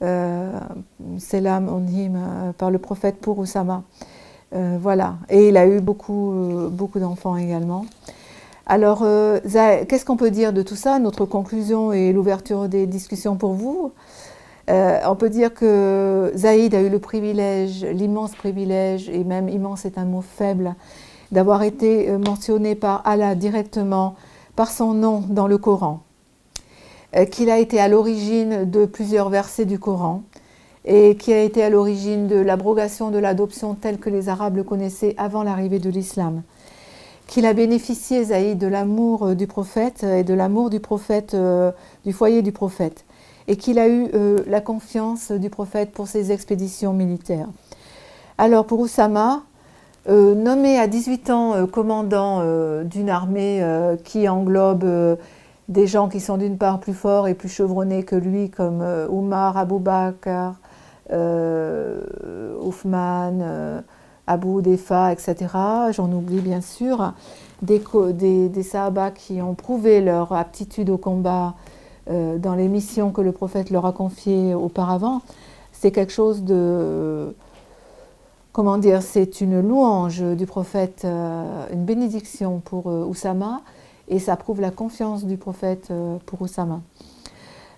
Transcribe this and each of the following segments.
Selam Onhim, par le prophète pour Oussama. Voilà. Et il a eu beaucoup d'enfants également. Alors, qu'est-ce qu'on peut dire de tout ça? Notre conclusion et l'ouverture des discussions pour vous. On peut dire que Zaïd a eu le privilège, l'immense privilège, et même immense est un mot faible, d'avoir été mentionné par Allah directement, par son nom dans le Coran, qu'il a été à l'origine de plusieurs versets du Coran, et qui a été à l'origine de l'abrogation de l'adoption telle que les Arabes le connaissaient avant l'arrivée de l'islam, qu'il a bénéficié, Zaïd, de l'amour du prophète et de l'amour du prophète, du foyer du prophète, et qu'il a eu la confiance du prophète pour ses expéditions militaires. Alors pour Oussama, nommé à 18 ans commandant d'une armée qui englobe des gens qui sont d'une part plus forts et plus chevronnés que lui, comme Oumar, Abou Bakr, Othman, Abu Defa, etc. J'en oublie bien sûr. Des Sahaba qui ont prouvé leur aptitude au combat dans les missions que le prophète leur a confiées auparavant. C'est quelque chose de... Comment dire, c'est une louange du prophète, une bénédiction pour Oussama, et ça prouve la confiance du prophète pour Oussama.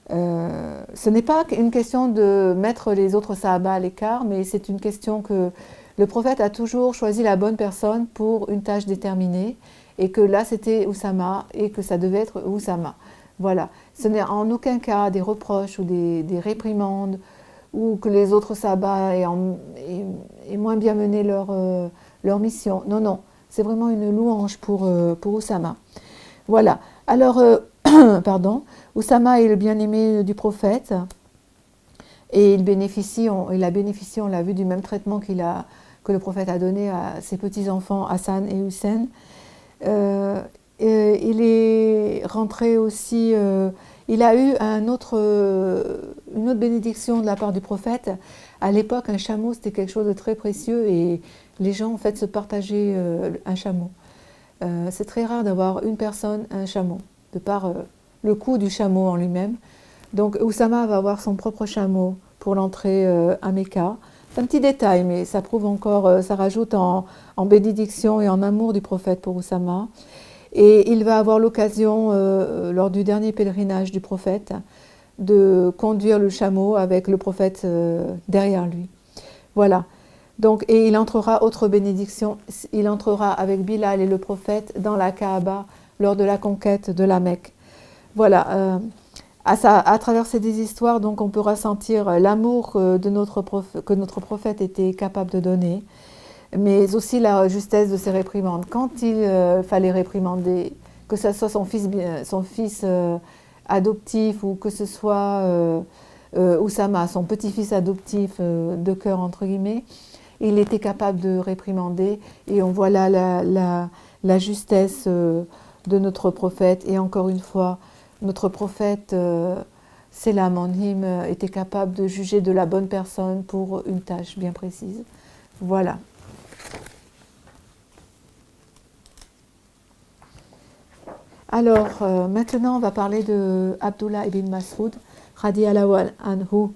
Ce n'est pas une question de mettre les autres Sahaba à l'écart, mais c'est une question que le prophète a toujours choisi la bonne personne pour une tâche déterminée, et que là c'était Oussama, et que ça devait être Oussama. Voilà. Ce n'est en aucun cas des reproches ou des réprimandes, ou que les autres Sahaba aient moins bien mené leur mission. Non, non, c'est vraiment une louange pour Oussama. Voilà. Alors, pardon, Oussama est le bien-aimé du prophète, et il a bénéficié, on l'a vu, du même traitement que le prophète a donné à ses petits-enfants Hassan et Hussein. Il est rentré aussi... il a eu une autre bénédiction de la part du prophète. À l'époque, un chameau, c'était quelque chose de très précieux, et les gens, en fait, se partageaient un chameau. C'est très rare d'avoir une personne, un chameau, de par le coût du chameau en lui-même. Donc, Oussama va avoir son propre chameau pour l'entrée à Mecca. C'est un petit détail, mais ça prouve encore, ça rajoute en bénédiction et en amour du prophète pour Oussama. Et il va avoir l'occasion, lors du dernier pèlerinage du prophète, de conduire le chameau avec le prophète derrière lui. Voilà. Donc, et il entrera, autre bénédiction, il entrera avec Bilal et le prophète dans la Kaaba lors de la conquête de la Mecque. Voilà. À travers ces des histoires, donc, on peut ressentir l'amour que notre prophète était capable de donner, mais aussi la justesse de ses réprimandes. Quand il fallait réprimander, que ce soit son fils adoptif, ou que ce soit Oussama, son petit-fils adoptif de cœur, entre guillemets, il était capable de réprimander, et on voit là la justesse de notre prophète. Et encore une fois, notre prophète, Selam Onhim, était capable de juger de la bonne personne pour une tâche bien précise. Voilà. Alors, maintenant, on va parler de Abdullah ibn Mas'ud, radiyallahu anhu.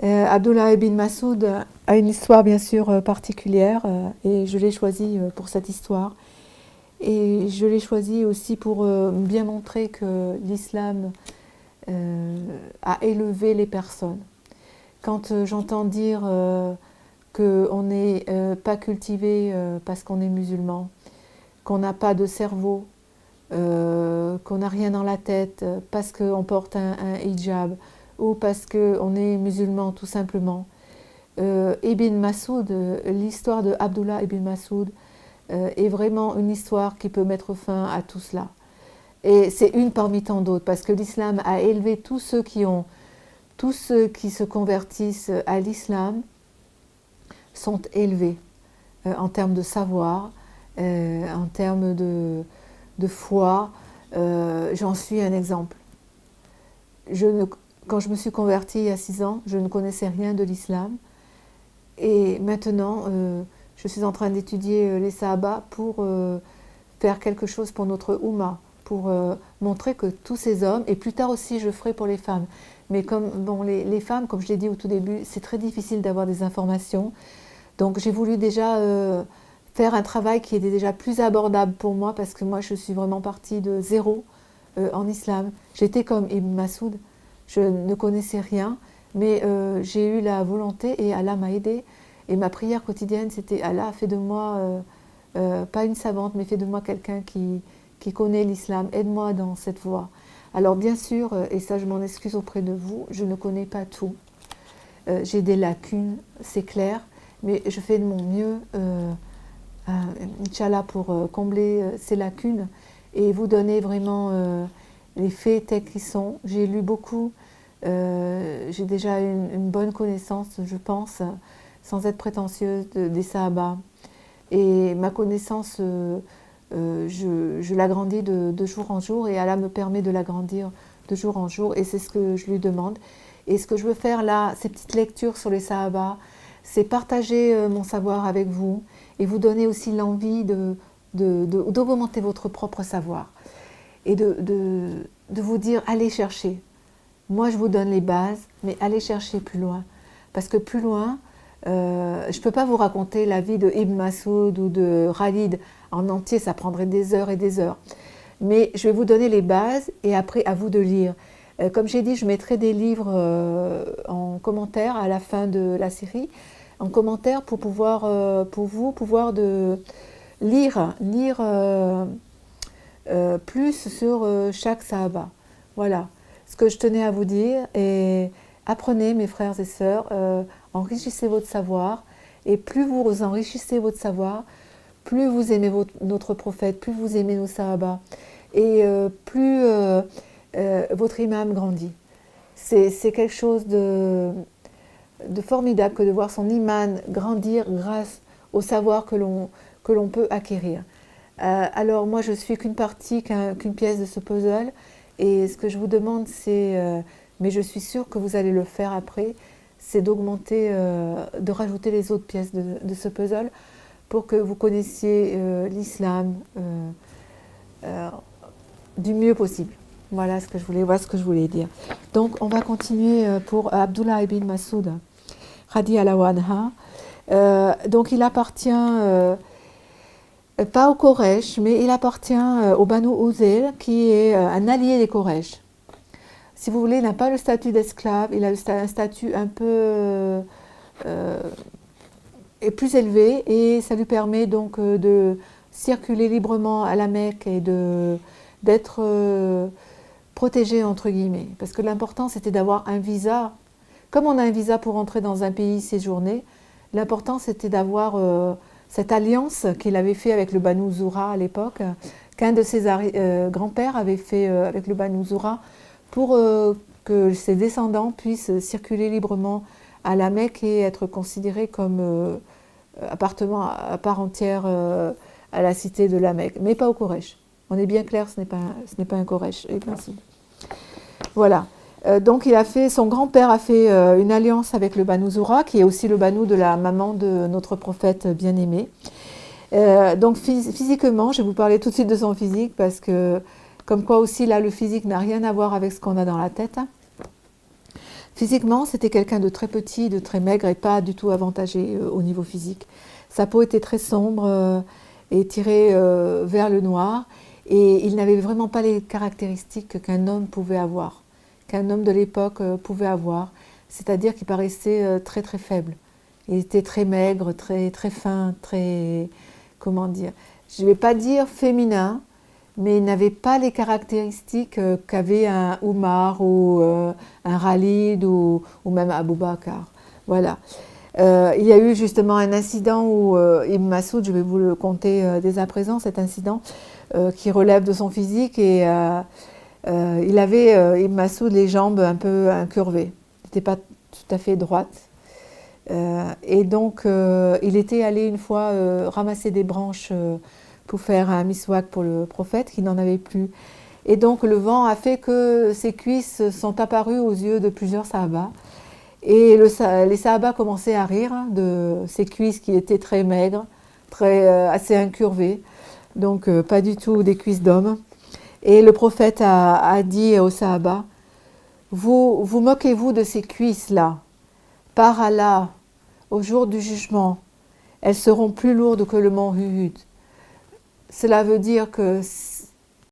Abdullah ibn Mas'ud a une histoire bien sûr particulière, et je l'ai choisi pour cette histoire. Et je l'ai choisi aussi pour bien montrer que l'islam a élevé les personnes. Quand j'entends dire qu'on n'est pas cultivé parce qu'on est musulman, qu'on n'a pas de cerveau, qu'on n'a rien dans la tête parce qu'on porte un hijab, ou parce qu'on est musulman tout simplement. Ibn Mas'ud, l'histoire de Abdullah ibn Mas'ud est vraiment une histoire qui peut mettre fin à tout cela. Et c'est une parmi tant d'autres, parce que l'islam a élevé tous ceux qui se convertissent à l'islam sont élevés en termes de savoir, en termes de foi. J'en suis un exemple. Quand je me suis convertie il y a 6 ans, je ne connaissais rien de l'islam. Et maintenant, je suis en train d'étudier les Sahaba pour faire quelque chose pour notre Oumma, pour montrer que tous ces hommes, et plus tard aussi je ferai pour les femmes, Mais comme bon, les femmes, comme je l'ai dit au tout début, c'est très difficile d'avoir des informations. Donc j'ai voulu déjà faire un travail qui était déjà plus abordable pour moi, parce que moi je suis vraiment partie de zéro en islam. J'étais comme Ibn Masoud, je ne connaissais rien, mais j'ai eu la volonté et Allah m'a aidée. Et ma prière quotidienne, c'était Allah, fais de moi, pas une savante, mais fais de moi quelqu'un qui connaît l'islam, aide-moi dans cette voie. Alors bien sûr, et ça je m'en excuse auprès de vous, je ne connais pas tout. J'ai des lacunes, c'est clair, mais je fais de mon mieux, Inch'Allah, pour combler ces lacunes et vous donner vraiment les faits tels qu'ils sont. J'ai lu beaucoup, j'ai déjà une bonne connaissance, je pense, sans être prétentieuse, des Sahaba. Et ma connaissance, je l'agrandis de jour en jour, et Allah me permet de l'agrandir de jour en jour, et c'est ce que je lui demande. Et ce que je veux faire là, ces petites lectures sur les Sahaba, c'est partager mon savoir avec vous, et vous donner aussi l'envie d'augmenter votre propre savoir, et de vous dire, allez chercher. Moi, je vous donne les bases, mais allez chercher plus loin. Parce que plus loin, je ne peux pas vous raconter la vie de Ibn Masoud ou de Khalid en entier, ça prendrait des heures et des heures. Mais je vais vous donner les bases, et après, à vous de lire. Comme j'ai dit, je mettrai des livres en commentaire à la fin de la série, en commentaire pour vous pouvoir lire plus sur chaque Sahaba. Voilà ce que je tenais à vous dire. Et apprenez, mes frères et sœurs, enrichissez votre savoir, et plus vous enrichissez votre savoir, plus vous aimez notre prophète, plus vous aimez nos Sahaba, et plus votre imam grandit. C'est quelque chose de formidable que de voir son iman grandir grâce au savoir que l'on peut acquérir. Alors moi, je suis qu'une partie, qu'une pièce de ce puzzle, et ce que je vous demande, c'est, mais je suis sûre que vous allez le faire après, c'est d'augmenter, de rajouter les autres pièces de ce puzzle pour que vous connaissiez l'islam du mieux possible. Voilà ce que je voulais dire. Donc on va continuer pour Abdullah ibn Masoud, radiyallahu anha. Donc il appartient pas au Quraysh, mais il appartient au Banu Uzail, qui est un allié des Quraysh. Si vous voulez, il n'a pas le statut d'esclave, il a un statut un peu plus élevé, et ça lui permet donc de circuler librement à la Mecque et d'être protégé entre guillemets. Parce que l'important, c'était d'avoir un visa. Comme on a un visa pour entrer dans un pays séjourné, l'important, c'était d'avoir cette alliance qu'il avait fait avec le Banu Zoura à l'époque, qu'un de ses grands-pères avait fait avec le Banu Zoura, pour que ses descendants puissent circuler librement à la Mecque et être considérés comme appartenant à part entière à la cité de la Mecque, mais pas au Quraysh. On est bien clair, ce n'est pas un Quraysh. Voilà. Donc son grand-père a fait une alliance avec le Banu Zoura, qui est aussi le Banu de la maman de notre prophète bien-aimé. Donc physiquement, je vais vous parler tout de suite de son physique, parce que comme quoi aussi là, le physique n'a rien à voir avec ce qu'on a dans la tête. Physiquement, c'était quelqu'un de très petit, de très maigre, et pas du tout avantagé au niveau physique. Sa peau était très sombre et tirée vers le noir, et il n'avait vraiment pas les caractéristiques qu'un homme pouvait avoir, qu'un homme de l'époque pouvait avoir, c'est-à-dire qu'il paraissait très très faible. Il était très maigre, très très fin, très, comment dire, je ne vais pas dire féminin, mais il n'avait pas les caractéristiques qu'avait un Oumar ou un Khalid ou même Abou Bakr. Voilà. Il y a eu justement un incident où Ibn Masoud, je vais vous le conter dès à présent, cet incident qui relève de son physique, et il avait, Ibn Masoud, les jambes un peu incurvées. Il n'était pas tout à fait droite. Et donc, il était allé une fois ramasser des branches pour faire un miswak pour le prophète, qui n'en avait plus. Et donc le vent a fait que ses cuisses sont apparues aux yeux de plusieurs sahabas. Et les sahabas commençaient à rire de ses cuisses qui étaient très maigres, assez incurvées, donc pas du tout des cuisses d'homme. Et le prophète a dit aux sahabas, vous moquez-vous de ces cuisses-là. Par Allah, au jour du jugement, elles seront plus lourdes que le mont Uhud. Cela veut dire que